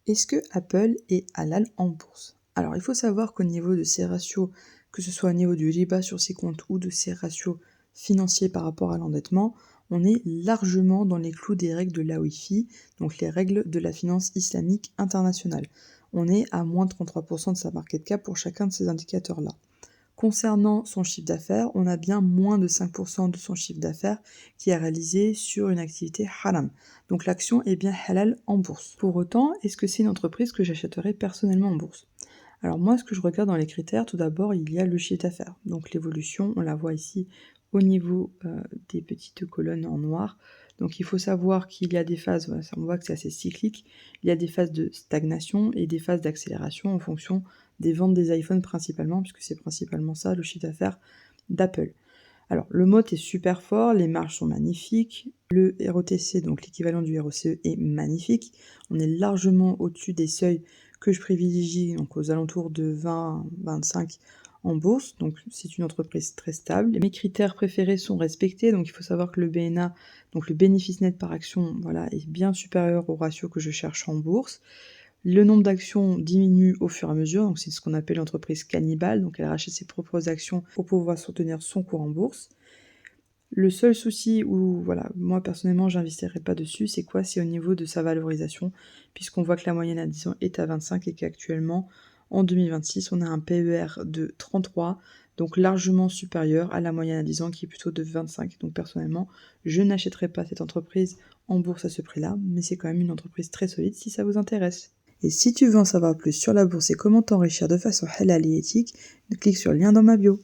Est-ce que Apple est halal en bourse? Alors, il faut savoir qu'au niveau de ses ratios, que ce soit au niveau du riba sur ses comptes ou de ses ratios financiers par rapport à l'endettement, on est largement dans les clous des règles de l'AOIFI, donc les règles de la finance islamique internationale. On est à moins de 33% de sa market cap pour chacun de ces indicateurs-là. Concernant son chiffre d'affaires, on a bien moins de 5% de son chiffre d'affaires qui est réalisé sur une activité haram. Donc l'action est bien halal en bourse. Pour autant, est-ce que c'est une entreprise que j'achèterais personnellement en bourse? Alors moi, ce que je regarde dans les critères, tout d'abord, il y a le chiffre d'affaires. Donc l'évolution, on la voit ici au niveau des petites colonnes en noir. Donc il faut savoir qu'il y a des phases, voilà, on voit que c'est assez cyclique, il y a des phases de stagnation et des phases d'accélération en fonction des ventes des iPhones principalement, puisque c'est principalement ça le chiffre d'affaires d'Apple. Alors le mot est super fort, les marges sont magnifiques, le ROTC, donc l'équivalent du ROCE, est magnifique, on est largement au-dessus des seuils que je privilégie, donc aux alentours de 20-25 en bourse, donc c'est une entreprise très stable. Mes critères préférés sont respectés, donc il faut savoir que le BNA, donc le bénéfice net par action, voilà, est bien supérieur au ratio que je cherche en bourse. Le nombre d'actions diminue au fur et à mesure, donc c'est ce qu'on appelle l'entreprise cannibale, donc elle rachète ses propres actions pour pouvoir soutenir son cours en bourse. Le seul souci où, voilà, moi personnellement j'investirais pas dessus, c'est quoi? C'est au niveau de sa valorisation, puisqu'on voit que la moyenne à 10 ans est à 25 et qu'actuellement, en 2026, on a un PER de 33, donc largement supérieur à la moyenne à 10 ans qui est plutôt de 25. Donc personnellement, je n'achèterai pas cette entreprise en bourse à ce prix-là, mais c'est quand même une entreprise très solide si ça vous intéresse. Et si tu veux en savoir plus sur la bourse et comment t'enrichir de façon halal et éthique, clique sur le lien dans ma bio.